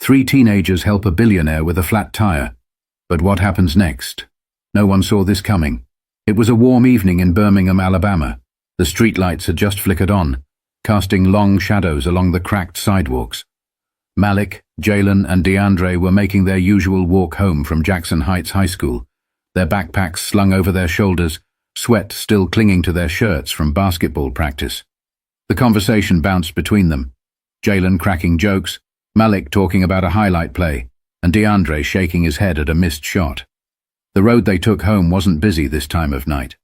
Three teenagers help a billionaire with a flat tire. But what happens next? No one saw this coming. It was a warm evening in Birmingham, Alabama. The streetlights had just flickered on, casting long shadows along the cracked sidewalks. Malik, Jalen, and DeAndre were making their usual walk home from Jackson Heights High School, their backpacks slung over their shoulders, sweat still clinging to their shirts from basketball practice. The conversation bounced between them, Jalen cracking jokes, Malik talking about a highlight play, and DeAndre shaking his head at a missed shot. The road they took home wasn't busy this time of night.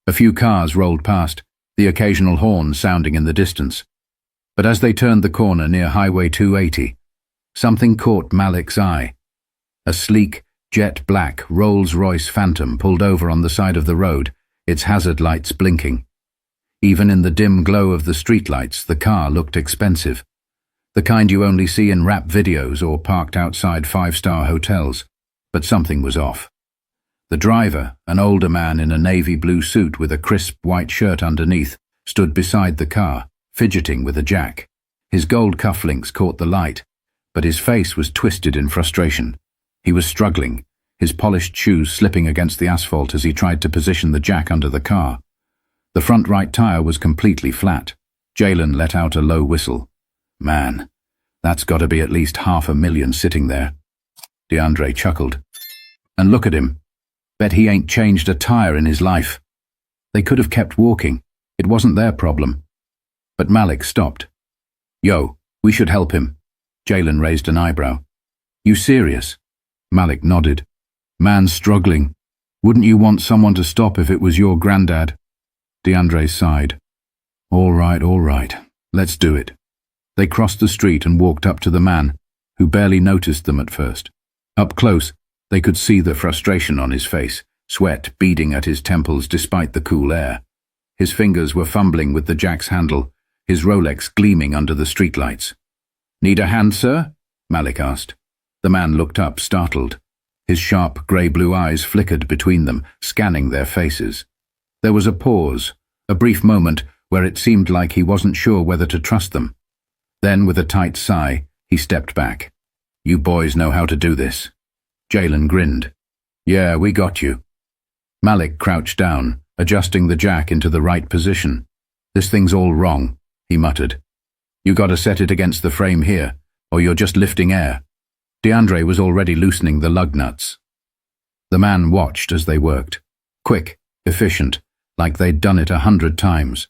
A few cars rolled past, the occasional horn sounding in the distance. But as they turned the corner near Highway 280, something caught Malik's eye. A sleek, jet-black Rolls-Royce Phantom pulled over on the side of the road, its hazard lights blinking. Even in the dim glow of the streetlights, the car looked expensive. The kind you only see in rap videos or parked outside five-star hotels. But something was off. The driver, an older man in a navy blue suit with a crisp white shirt underneath, stood beside the car, fidgeting with a jack. His gold cufflinks caught the light, but his face was twisted in frustration. He was struggling, his polished shoes slipping against the asphalt as he tried to position the jack under the car. The front right tire was completely flat. Jalen let out a low whistle. Man, that's got to be at least $500,000 sitting there. DeAndre chuckled. And look at him. Bet he ain't changed a tire in his life. They could have kept walking. It wasn't their problem. But Malik stopped. Yo, we should help him. Jalen raised an eyebrow. You serious? Malik nodded. Man's struggling. Wouldn't you want someone to stop if it was your granddad? DeAndre sighed. All right. Let's do it. They crossed the street and walked up to the man, who barely noticed them at first. Up close, they could see the frustration on his face, sweat beading at his temples despite the cool air. His fingers were fumbling with the jack's handle, his Rolex gleaming under the streetlights. Need a hand, sir? Malik asked. The man looked up, startled. His sharp grey-blue eyes flickered between them, scanning their faces. There was a pause, a brief moment where it seemed like he wasn't sure whether to trust them. Then, with a tight sigh, he stepped back. You boys know how to do this. Jalen grinned. Yeah, we got you. Malik crouched down, adjusting the jack into the right position. This thing's all wrong, he muttered. You gotta set it against the frame here, or you're just lifting air. DeAndre was already loosening the lug nuts. The man watched as they worked. Quick, efficient, like they'd done it 100 times.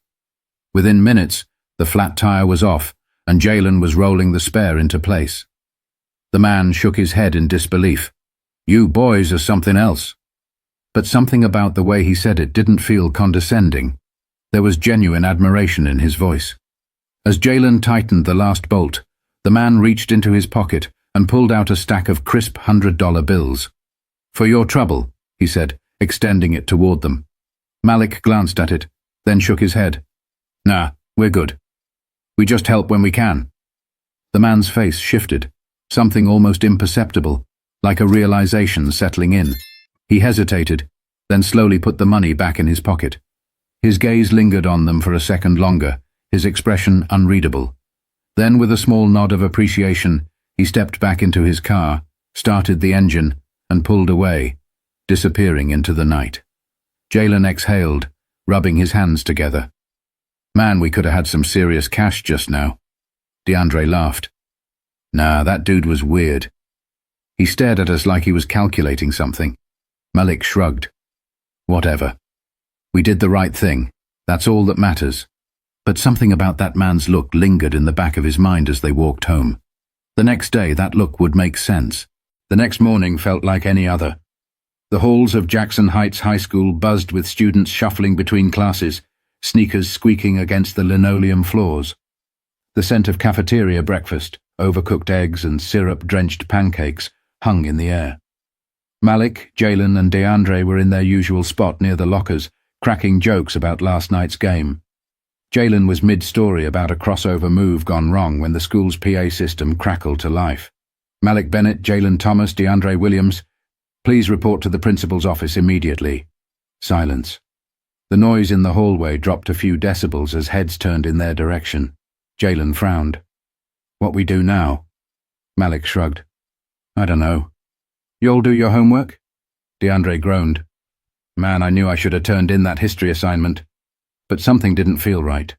Within minutes, the flat tire was off, and Jalen was rolling the spare into place. The man shook his head in disbelief. You boys are something else. But something about the way he said it didn't feel condescending. There was genuine admiration in his voice. As Jalen tightened the last bolt, the man reached into his pocket and pulled out a stack of crisp $100 bills. For your trouble, he said, extending it toward them. Malik glanced at it, then shook his head. Nah, we're good. We just help when we can. The man's face shifted, something almost imperceptible, like a realization settling in. He hesitated, then slowly put the money back in his pocket. His gaze lingered on them for a second longer, his expression unreadable. Then, with a small nod of appreciation, he stepped back into his car, started the engine, and pulled away, disappearing into the night. Jalen exhaled, rubbing his hands together. Man, we could have had some serious cash just now. DeAndre laughed. Nah, that dude was weird. He stared at us like he was calculating something. Malik shrugged. Whatever. We did the right thing. That's all that matters. But something about that man's look lingered in the back of his mind as they walked home. The next day, that look would make sense. The next morning felt like any other. The halls of Jackson Heights High School buzzed with students shuffling between classes, sneakers squeaking against the linoleum floors. The scent of cafeteria breakfast, overcooked eggs and syrup-drenched pancakes, hung in the air. Malik, Jalen, and DeAndre were in their usual spot near the lockers, cracking jokes about last night's game. Jalen was mid-story about a crossover move gone wrong when the school's PA system crackled to life. Malik Bennett, Jalen Thomas, DeAndre Williams, please report to the principal's office immediately. Silence. The noise in the hallway dropped a few decibels as heads turned in their direction. Jalen frowned. What we do now? Malik shrugged. I don't know. You all do your homework? DeAndre groaned. Man, I knew I should have turned in that history assignment. But something didn't feel right.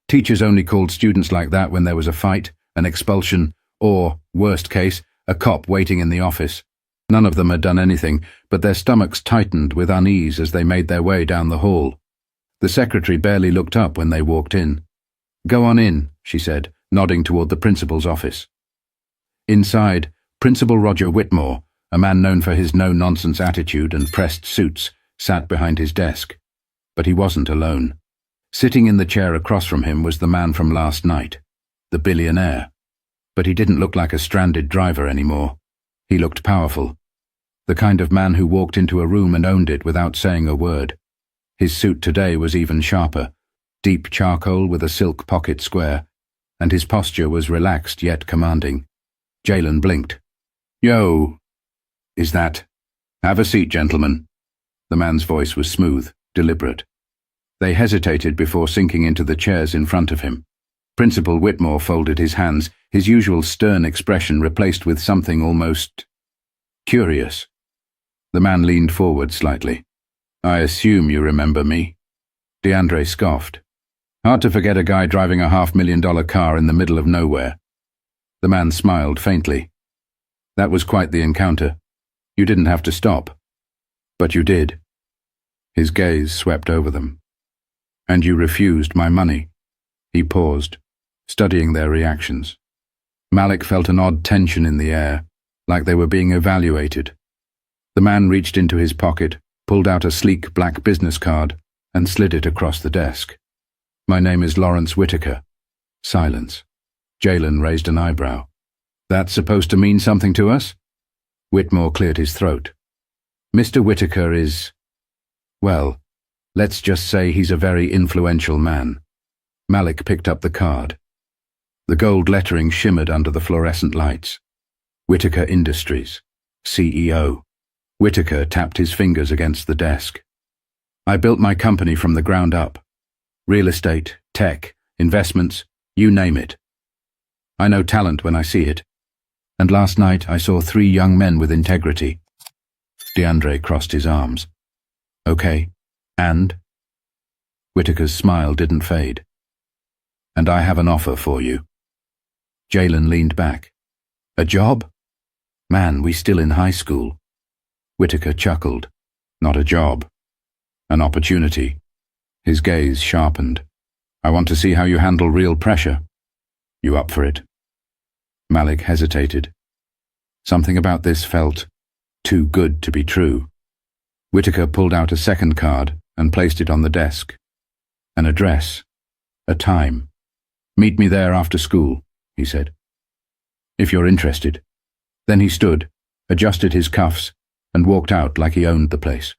Teachers only called students like that when there was a fight, an expulsion, or, worst case, a cop waiting in the office. None of them had done anything, but their stomachs tightened with unease as they made their way down the hall. The secretary barely looked up when they walked in. Go on in, she said, nodding toward the principal's office. Inside, Principal Roger Whitmore, a man known for his no-nonsense attitude and pressed suits, sat behind his desk. But he wasn't alone. Sitting in the chair across from him was the man from last night, the billionaire. But he didn't look like a stranded driver anymore. He looked powerful. The kind of man who walked into a room and owned it without saying a word. His suit today was even sharper, deep charcoal with a silk pocket square, and his posture was relaxed yet commanding. Jalen blinked. Yo, is that? Have a seat, gentlemen. The man's voice was smooth, deliberate. They hesitated before sinking into the chairs in front of him. Principal Whitmore folded his hands, his usual stern expression replaced with something almost curious. The man leaned forward slightly. I assume you remember me. DeAndre scoffed. Hard to forget a guy driving a $500,000 car in the middle of nowhere. The man smiled faintly. That was quite the encounter. You didn't have to stop. But you did. His gaze swept over them. And you refused my money. He paused, studying their reactions. Malik felt an odd tension in the air, like they were being evaluated. The man reached into his pocket, pulled out a sleek black business card, and slid it across the desk. My name is Lawrence Whitaker. Silence. Jalen raised an eyebrow. That's supposed to mean something to us? Whitmore cleared his throat. Mr. Whitaker is, well, let's just say he's a very influential man. Malik picked up the card. The gold lettering shimmered under the fluorescent lights. Whitaker Industries, CEO. Whitaker tapped his fingers against the desk. I built my company from the ground up. Real estate, tech, investments, you name it. I know talent when I see it. And last night I saw 3 young men with integrity. DeAndre crossed his arms. Okay, and? Whitaker's smile didn't fade. And I have an offer for you. Jalen leaned back. A job? Man, we still in high school. Whitaker chuckled. Not a job. An opportunity. His gaze sharpened. I want to see how you handle real pressure. You up for it? Malik hesitated. Something about this felt too good to be true. Whitaker pulled out a second card and placed it on the desk. An address. A time. Meet me there after school, he said. If you're interested. Then he stood, adjusted his cuffs, and walked out like he owned the place.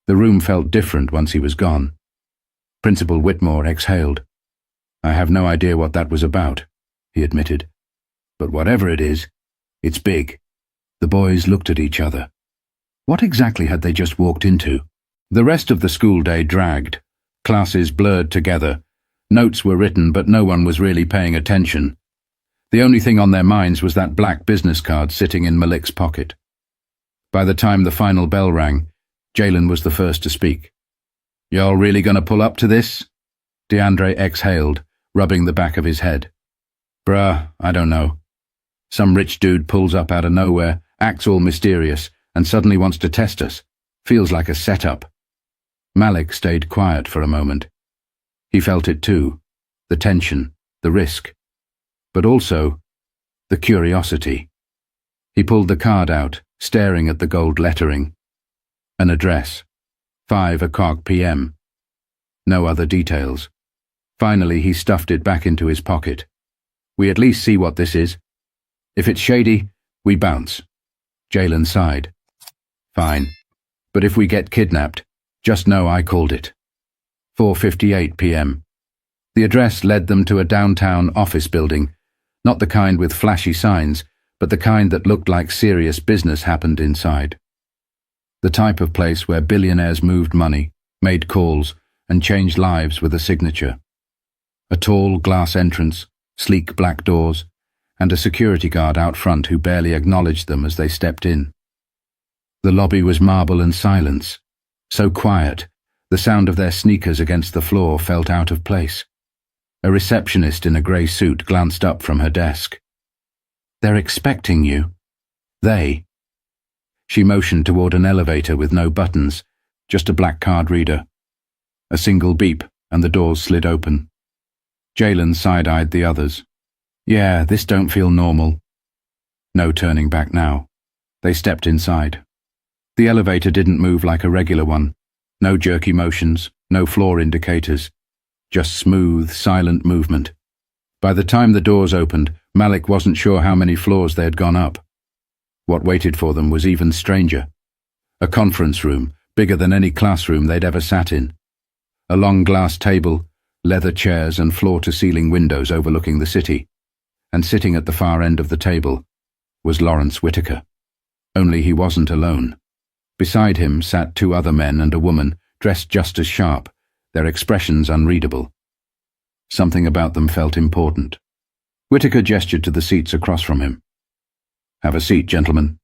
The room felt different once he was gone. Principal Whitmore exhaled. I have no idea what that was about, he admitted. But whatever it is, it's big. The boys looked at each other. What exactly had they just walked into? The rest of the school day dragged. Classes blurred together. Notes were written, but no one was really paying attention. The only thing on their minds was that black business card sitting in Malik's pocket. By the time the final bell rang, Jalen was the first to speak. Y'all really gonna pull up to this? DeAndre exhaled, rubbing the back of his head. Bruh, I don't know. Some rich dude pulls up out of nowhere, acts all mysterious, and suddenly wants to test us. Feels like a setup. Malik stayed quiet for a moment. He felt it too, the tension, the risk, but also the curiosity. He pulled the card out, staring at the gold lettering. An address. 5:00 p.m. No other details. Finally, he stuffed it back into his pocket. We at least see what this is. If it's shady, we bounce. Jalen sighed. Fine. But if we get kidnapped, just know I called it. 4:58 p.m. The address led them to a downtown office building, not the kind with flashy signs, but the kind that looked like serious business happened inside. The type of place where billionaires moved money, made calls, and changed lives with a signature. A tall glass entrance, sleek black doors, and a security guard out front who barely acknowledged them as they stepped in. The lobby was marble and silence, so quiet, the sound of their sneakers against the floor felt out of place. A receptionist in a grey suit glanced up from her desk. "They're expecting you." "They?" She motioned toward an elevator with no buttons, just a black card reader. A single beep, and the doors slid open. Jalen side-eyed the others. "Yeah, this don't feel normal." No turning back now. They stepped inside. The elevator didn't move like a regular one. No jerky motions, no floor indicators. Just smooth, silent movement. By the time the doors opened, Malik wasn't sure how many floors they had gone up. What waited for them was even stranger. A conference room, bigger than any classroom they'd ever sat in. A long glass table, leather chairs and floor-to-ceiling windows overlooking the city. And sitting at the far end of the table was Lawrence Whitaker. Only he wasn't alone. Beside him sat two other men and a woman, dressed just as sharp, their expressions unreadable. Something about them felt important. Whitaker gestured to the seats across from him. "Have a seat, gentlemen."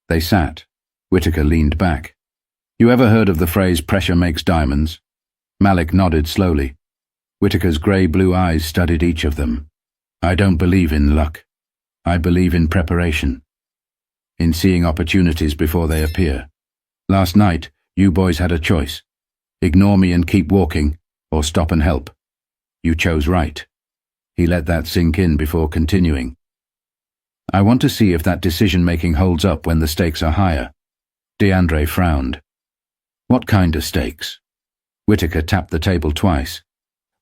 They sat. Whitaker leaned back. "You ever heard of the phrase, 'pressure makes diamonds'?" Malik nodded slowly. Whitaker's grey-blue eyes studied each of them. "I don't believe in luck. I believe in preparation. In seeing opportunities before they appear. Last night, you boys had a choice. Ignore me and keep walking, or stop and help. You chose right." He let that sink in before continuing. "I want to see if that decision-making holds up when the stakes are higher." DeAndre frowned. "What kind of stakes?" Whitaker tapped the table twice.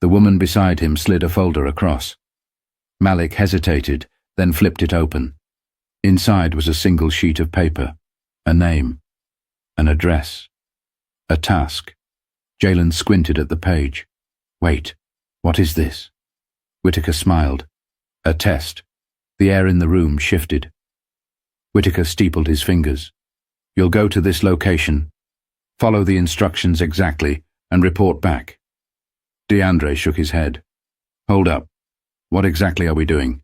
The woman beside him slid a folder across. Malik hesitated, then flipped it open. Inside was a single sheet of paper. A name. An address. A task. Jalen squinted at the page. "Wait, what is this?" Whitaker smiled. "A test." The air in the room shifted. Whitaker steepled his fingers. "You'll go to this location, follow the instructions exactly, and report back." DeAndre shook his head. "Hold up. What exactly are we doing?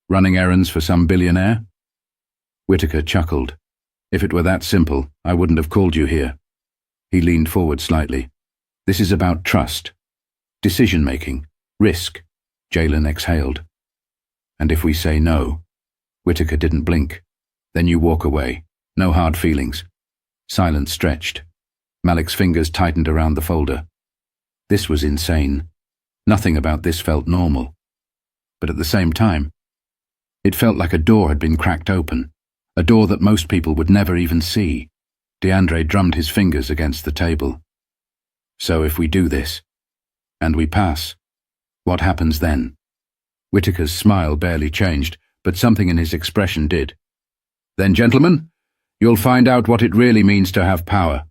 Running errands for some billionaire?" Whitaker chuckled. "If it were that simple, I wouldn't have called you here." He leaned forward slightly. "This is about trust. Decision-making. Risk." Jalen exhaled. "And if we say no?" Whitaker didn't blink. "Then you walk away. No hard feelings." Silence stretched. Malik's fingers tightened around the folder. This was insane. Nothing about this felt normal. But at the same time, it felt like a door had been cracked open. A door that most people would never even see. DeAndre drummed his fingers against the table. "So if we do this, and we pass, what happens then?" Whitaker's smile barely changed, but something in his expression did. "Then, gentlemen, you'll find out what it really means to have power."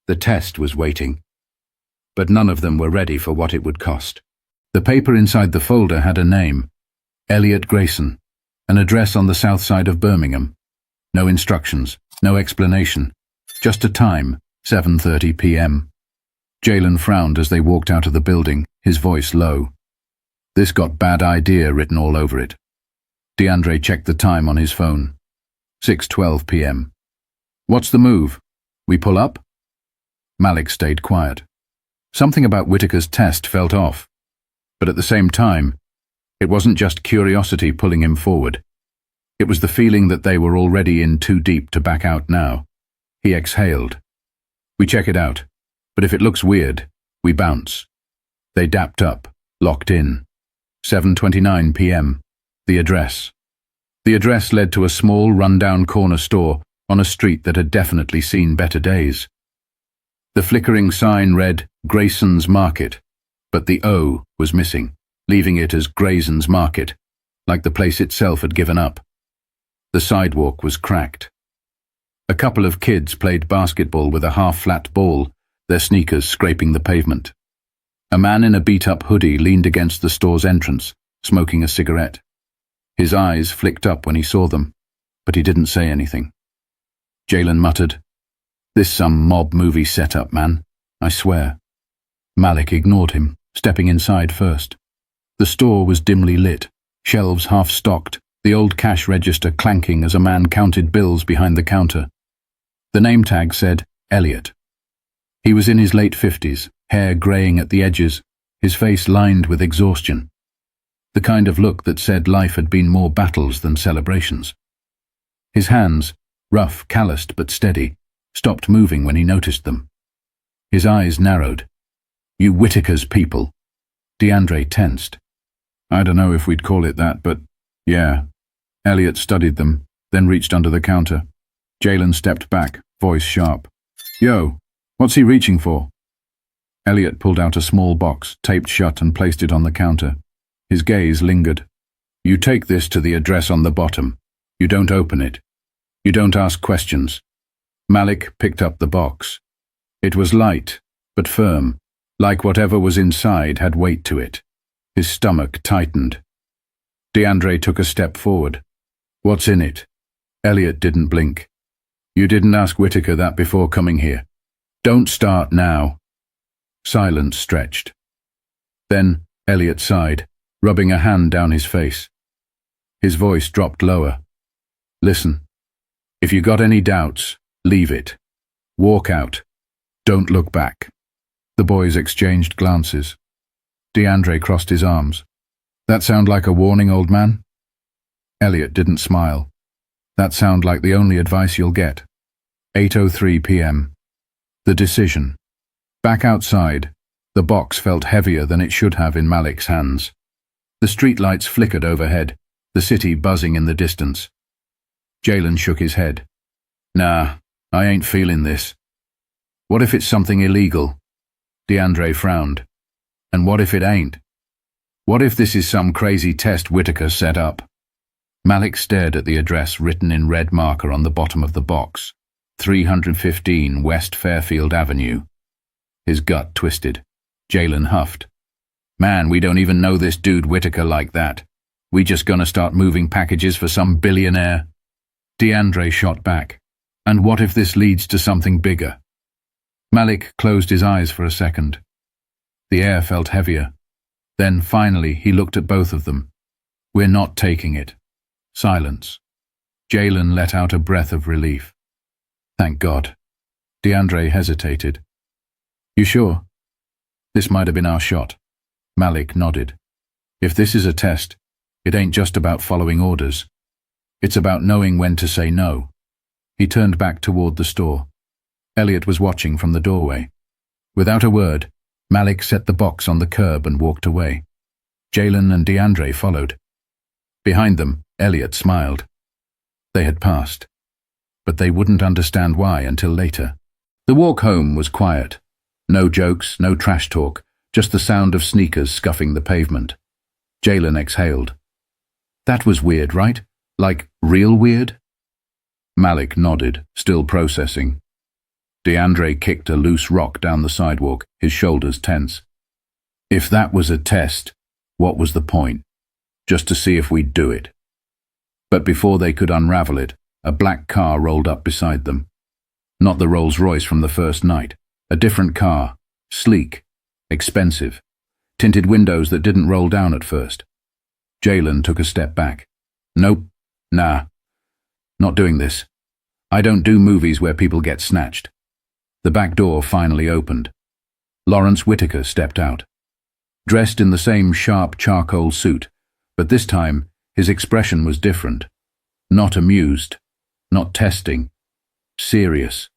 The test was waiting. But none of them were ready for what it would cost. The paper inside the folder had a name. Elliot Grayson. An address on the south side of Birmingham. No instructions, no explanation. Just a time, 7:30 p.m. Jalen frowned as they walked out of the building, his voice low. This got "bad idea" written all over it. DeAndre checked the time on his phone. 6:12 p.m. "What's the move? We pull up?" Malik stayed quiet. Something about Whitaker's test felt off. But at the same time, it wasn't just curiosity pulling him forward. It was the feeling that they were already in too deep to back out now. He exhaled. "We check it out, but if it looks weird, we bounce." They dapped up, locked in. 7:29 p.m. The address. The address led to a small, run-down corner store on a street that had definitely seen better days. The flickering sign read, Grayson's Market, but the O was missing, leaving it as Grayson's Market, like the place itself had given up. The sidewalk was cracked. A couple of kids played basketball with a half-flat ball, their sneakers scraping the pavement. A man in a beat-up hoodie leaned against the store's entrance, smoking a cigarette. His eyes flicked up when he saw them, but he didn't say anything. Jalen muttered, "This some mob movie setup, man, I swear." Malik ignored him, stepping inside first. The store was dimly lit, shelves half-stocked, the old cash register clanking as a man counted bills behind the counter. The name tag said Elliot. He was in his late 50s, hair greying at the edges, his face lined with exhaustion. The kind of look that said life had been more battles than celebrations. His hands, rough, calloused but steady, stopped moving when he noticed them. His eyes narrowed. "You Whitaker's people." DeAndre tensed. "I don't know if we'd call it that, but yeah." Elliot studied them, then reached under the counter. Jalen stepped back, voice sharp. "Yo, what's he reaching for?" Elliot pulled out a small box, taped shut, and placed it on the counter. His gaze lingered. "You take this to the address on the bottom. You don't open it. You don't ask questions." Malik picked up the box. It was light, but firm, like whatever was inside had weight to it. His stomach tightened. DeAndre took a step forward. "What's in it?" Elliot didn't blink. "You didn't ask Whitaker that before coming here. Don't start now." Silence stretched. Then Elliot sighed, rubbing a hand down his face. His voice dropped lower. "Listen, if you got any doubts, leave it. Walk out. Don't look back." The boys exchanged glances. DeAndre crossed his arms. "That sound like a warning, old man?" Elliot didn't smile. "That sound like the only advice you'll get." 8:03 p.m. The decision. Back outside, the box felt heavier than it should have in Malik's hands. The streetlights flickered overhead, the city buzzing in the distance. Jalen shook his head. "Nah, I ain't feeling this." "What if it's something illegal?" DeAndre frowned. "And what if it ain't? What if this is some crazy test Whitaker set up?" Malik stared at the address written in red marker on the bottom of the box. 315 West Fairfield Avenue. His gut twisted. Jalen huffed. "Man, we don't even know this dude Whitaker like that. We just gonna start moving packages for some billionaire?" DeAndre shot back. "And what if this leads to something bigger?" Malik closed his eyes for a second. The air felt heavier. Then, finally, he looked at both of them. "We're not taking it." Silence. Jalen let out a breath of relief. "Thank God." DeAndre hesitated. "You sure? This might have been our shot." Malik nodded. "If this is a test, it ain't just about following orders. It's about knowing when to say no." He turned back toward the store. Elliot was watching from the doorway. Without a word, Malik set the box on the curb and walked away. Jalen and DeAndre followed. Behind them, Elliot smiled. They had passed. But they wouldn't understand why until later. The walk home was quiet. No jokes, no trash talk, just the sound of sneakers scuffing the pavement. Jalen exhaled. "That was weird, right? Like, real weird?" Malik nodded, still processing. DeAndre kicked a loose rock down the sidewalk, his shoulders tense. "If that was a test, what was the point? Just to see if we'd do it." But before they could unravel it, a black car rolled up beside them. Not the Rolls-Royce from the first night. A different car, sleek, expensive, tinted windows that didn't roll down at first. Jalen took a step back. "Nope, nah, not doing this. I don't do movies where people get snatched." The back door finally opened. Lawrence Whitaker stepped out. Dressed in the same sharp charcoal suit, but this time his expression was different. Not amused, not testing. Serious,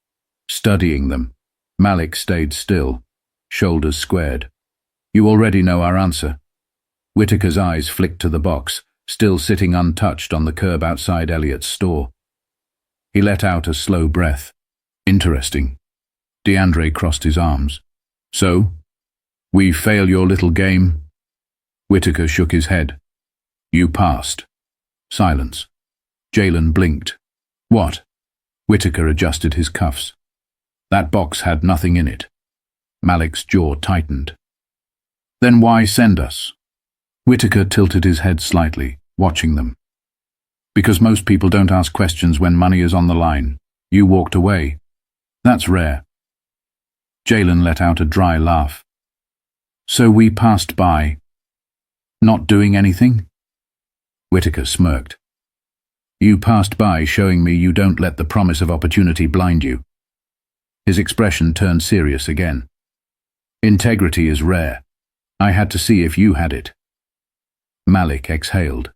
studying them. Malik stayed still, shoulders squared. "You already know our answer." Whitaker's eyes flicked to the box, still sitting untouched on the curb outside Elliot's store. He let out a slow breath. "Interesting." DeAndre crossed his arms. "So? We fail your little game?" Whitaker shook his head. "You passed." Silence. Jalen blinked. "What?" Whitaker adjusted his cuffs. "That box had nothing in it." Malik's jaw tightened. "Then why send us?" Whitaker tilted his head slightly, watching them. "Because most people don't ask questions when money is on the line. You walked away. That's rare." Jalen let out a dry laugh. "So we passed by. Not doing anything?" Whitaker smirked. You passed by, showing me you don't let the promise of opportunity blind you. His expression turned serious again. Integrity is rare. I had to see if you had it. Malik exhaled.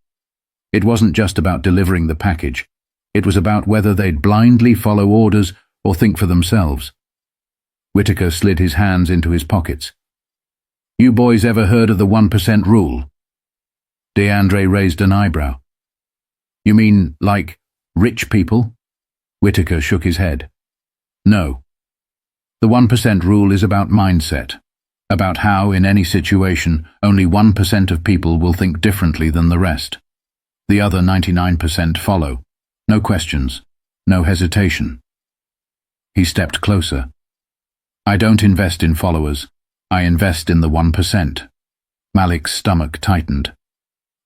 It wasn't just about delivering the package. It was about whether they'd blindly follow orders or think for themselves. Whitaker slid his hands into his pockets. You boys ever heard of the 1% rule? DeAndre raised an eyebrow. You mean, like, rich people? Whitaker shook his head. No. The 1% rule is about mindset, about how, in any situation, only 1% of people will think differently than the rest. The other 99% follow. No questions, no hesitation. He stepped closer. I don't invest in followers. I invest in the 1%. Malik's stomach tightened.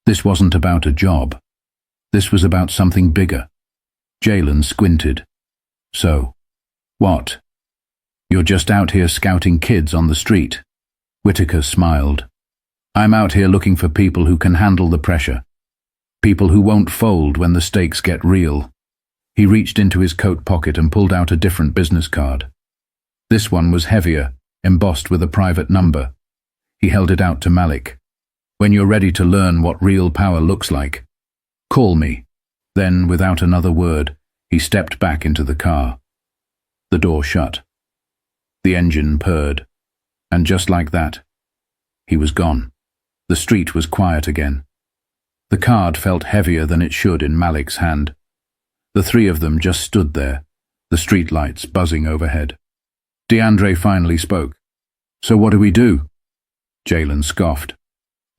This wasn't about a job. This was about something bigger. Jalen squinted. So, what? You're just out here scouting kids on the street. Whitaker smiled. I'm out here looking for people who can handle the pressure. People who won't fold when the stakes get real. He reached into his coat pocket and pulled out a different business card. This one was heavier, embossed with a private number. He held it out to Malik. When you're ready to learn what real power looks like, call me. Then, without another word, he stepped back into the car. The door shut. The engine purred. And just like that, he was gone. The street was quiet again. The card felt heavier than it should in Malik's hand. The three of them just stood there, the streetlights buzzing overhead. DeAndre finally spoke. So what do we do? Jalen scoffed.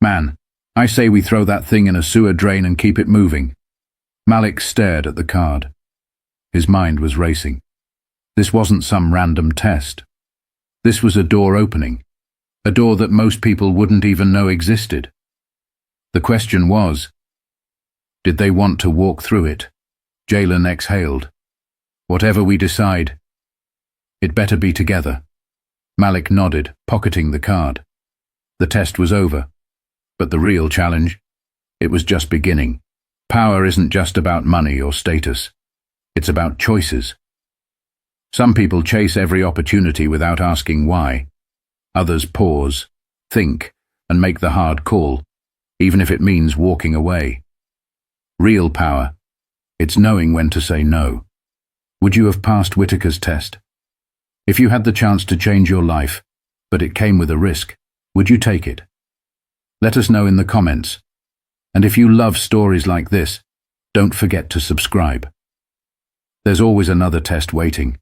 Man, I say we throw that thing in a sewer drain and keep it moving. Malik stared at the card. His mind was racing. This wasn't some random test. This was a door opening, a door that most people wouldn't even know existed. The question was, did they want to walk through it? Jalen exhaled. Whatever we decide, it better be together. Malik nodded, pocketing the card. The test was over. But the real challenge, it was just beginning. Power isn't just about money or status. It's about choices. Some people chase every opportunity without asking why. Others pause, think, and make the hard call, even if it means walking away. Real power, it's knowing when to say no. Would you have passed Whitaker's test? If you had the chance to change your life, but it came with a risk, would you take it? Let us know in the comments. And if you love stories like this, don't forget to subscribe. There's always another test waiting.